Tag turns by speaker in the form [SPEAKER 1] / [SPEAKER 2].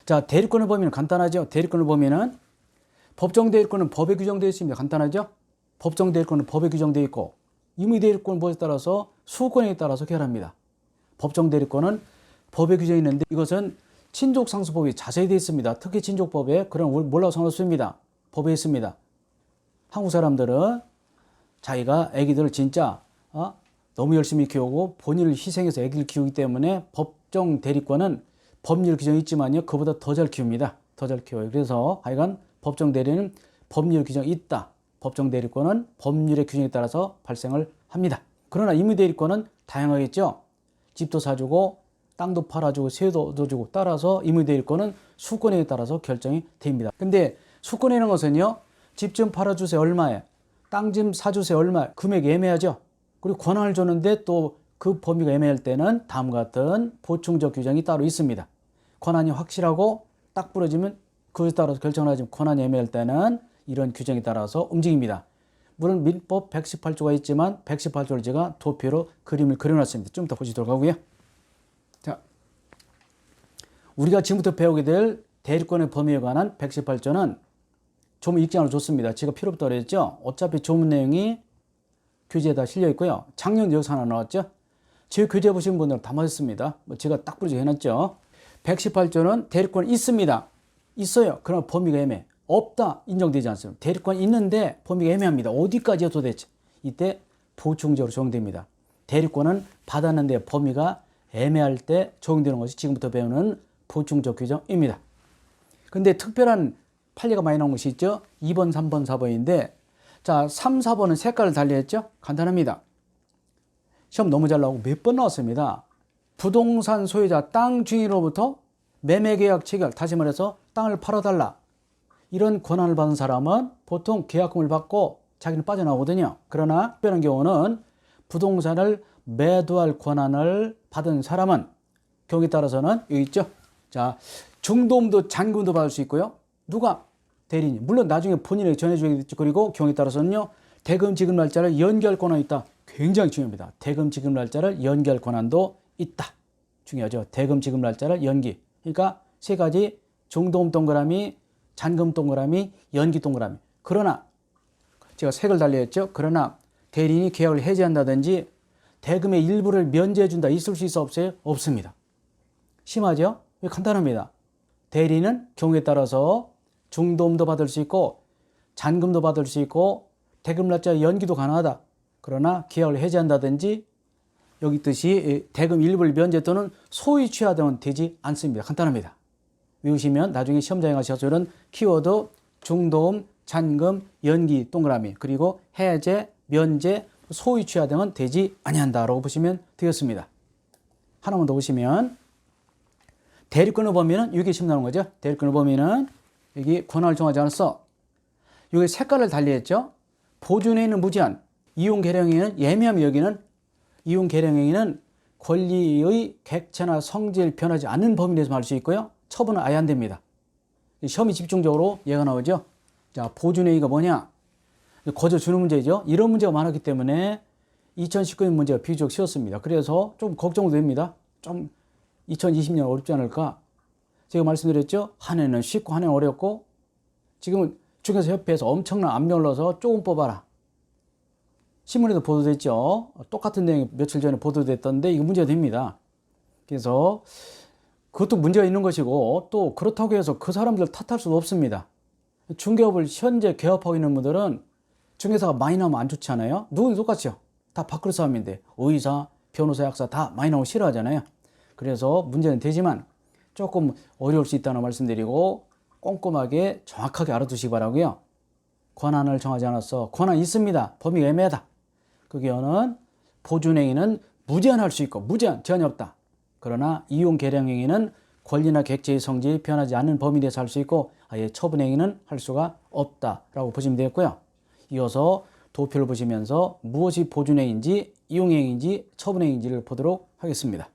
[SPEAKER 1] 자, 대리권의 범위는 간단하죠. 대리권의 범위는 법정 대리권은 법에 규정되어 있습니다. 간단하죠. 법정 대리권은 법에 규정되어 있고 임의 대리권은 무엇에 따라서 수권에 따라서 결합니다. 법정 대리권은 법에 규정이 있는데 이것은 친족상속법이 자세히 되어 있습니다. 특히 친족법에 그런 몰라도 상관없습니다. 법에 있습니다. 한국 사람들은 자기가 아기들을 진짜 너무 열심히 키우고 본인을 희생해서 아기를 키우기 때문에 법정 대리권은 법률 규정이 있지만요. 그보다 더 잘 키웁니다. 더 잘 키워요. 그래서 하여간 법정 대리는 법률 규정이 있다. 법정 대리권은 법률의 규정에 따라서 발생을 합니다. 그러나 임의 대리권은 다양하겠죠. 집도 사주고 땅도 팔아주고 세도 얻어주고 따라서 임의 대리권은 수권에 따라서 결정이 됩니다. 근데 수권이라는 것은요. 집 좀 팔아주세요. 얼마에? 땅 좀 사주세요. 얼마에? 금액이 애매하죠. 그리고 권한을 줬는데 또 그 범위가 애매할 때는 다음과 같은 보충적 규정이 따로 있습니다. 권한이 확실하고 딱 부러지면 그것에 따라서 결정을 하지만 권한이 애매할 때는 이런 규정에 따라서 움직입니다. 물론 민법 118조가 있지만 118조를 제가 도표로 그림을 그려놨습니다. 좀 더 보시도록 하고요. 자, 우리가 지금부터 배우게 될 대리권의 범위에 관한 118조는 조문 입장으로 줬습니다. 제가 필요 없다고 그랬죠. 어차피 조문 내용이 교재에다 실려 있고요. 작년 여기서 하나 나왔죠. 제 교재 보신 분들은 다 맞았습니다. 제가 딱 부러져 해놨죠. 118조는 대리권 있습니다. 있어요. 그러나 범위가 애매해. 없다. 인정되지 않습니다. 대리권 있는데 범위가 애매합니다. 어디까지요 도대체? 이때 보충적으로 적용됩니다. 대리권은 받았는데 범위가 애매할 때 적용되는 것이 지금부터 배우는 보충적 규정입니다. 근데 특별한 판례가 많이 나온 것이 있죠. 2번, 3번, 4번인데 자, 3, 4번은 색깔을 달리했죠. 간단합니다. 시험 너무 잘 나오고 몇 번 나왔습니다. 부동산 소유자 땅 주인으로부터 매매계약 체결, 다시 말해서 땅을 팔아달라. 이런 권한을 받은 사람은 보통 계약금을 받고 자기는 빠져나오거든요. 그러나 특별한 경우는 부동산을 매도할 권한을 받은 사람은 경우에 따라서는 여기 있죠. 자, 중도금도 잔금도 받을 수 있고요. 누가? 대리인. 물론 나중에 본인에게 전해주겠죠. 그리고 경우에 따라서는요. 대금 지급 날짜를 연기할 권한이 있다. 굉장히 중요합니다. 대금 지급 날짜를 연기할 권한도 있다. 중요하죠. 대금 지급 날짜를 연기. 그러니까 세 가지 중도금 동그라미, 잔금 동그라미, 연기 동그라미. 그러나 제가 색을 달리했죠. 그러나 대리인이 계약을 해지한다든지 대금의 일부를 면제해준다. 있을 수 있어 없어요? 없습니다. 심하죠? 간단합니다. 대리인은 경우에 따라서 중도금도 받을 수 있고 잔금도 받을 수 있고 대금 날짜 연기도 가능하다. 그러나 계약을 해지한다든지 여기 있듯이 대금 일부를 면제 또는 소위 취하 등은 되지 않습니다. 간단합니다. 외우시면 나중에 시험장에 가셔서 이런 키워드 중도금, 잔금, 연기 동그라미 그리고 해제, 면제, 소위 취하 등은 되지 아니한다라고 보시면 되겠습니다. 하나만 더 보시면 대리권의 범위는 여기 시험 나오는 거죠. 대리권의 범위는 여기 권한을 정하지 않았어. 여기 색깔을 달리했죠. 보존행위는 무제한, 이용 계량행위는 예매하면 여기는 이용 계량행위는 권리의 객체나 성질 변하지 않는 범위 내에서 할 수 있고요. 처분은 아예 안 됩니다. 시험이 집중적으로 얘가 나오죠. 자, 보존행위가 뭐냐? 거저 주는 문제죠. 이런 문제가 많았기 때문에 2019년 문제가 비교적 쉬웠습니다. 그래서 좀 걱정도 됩니다. 좀 2020년 어렵지 않을까? 제가 말씀드렸죠. 한 해는 쉽고 한 해는 어렵고 지금은 중개사 협회에서 엄청난 압력을 넣어서 조금 뽑아라. 신문에도 보도됐죠. 똑같은 내용이 며칠 전에 보도됐던데 이거 문제가 됩니다. 그래서 그것도 문제가 있는 것이고 또 그렇다고 해서 그 사람들 탓할 수도 없습니다. 중개업을 현재 개업하고 있는 분들은 중개사가 많이 나오면 안 좋잖아요. 누구나 똑같죠. 다 밥그릇 싸움인데 의사, 변호사, 약사 다 많이 나오면 싫어하잖아요. 그래서 문제는 되지만 조금 어려울 수 있다는 말씀드리고 꼼꼼하게 정확하게 알아두시기 바라고요. 권한을 정하지 않았어. 권한이 있습니다. 범위가 애매하다. 그 경우는 보존행위는 무제한할 수 있고 무제한, 제한이 없다. 그러나 이용 계량행위는 권리나 객체의 성질이 변하지 않는 범위 내에서 할 수 있고 아예 처분행위는 할 수가 없다라고 보시면 되겠고요. 이어서 도표를 보시면서 무엇이 보존행위인지 이용행위인지 처분행위인지를 보도록 하겠습니다.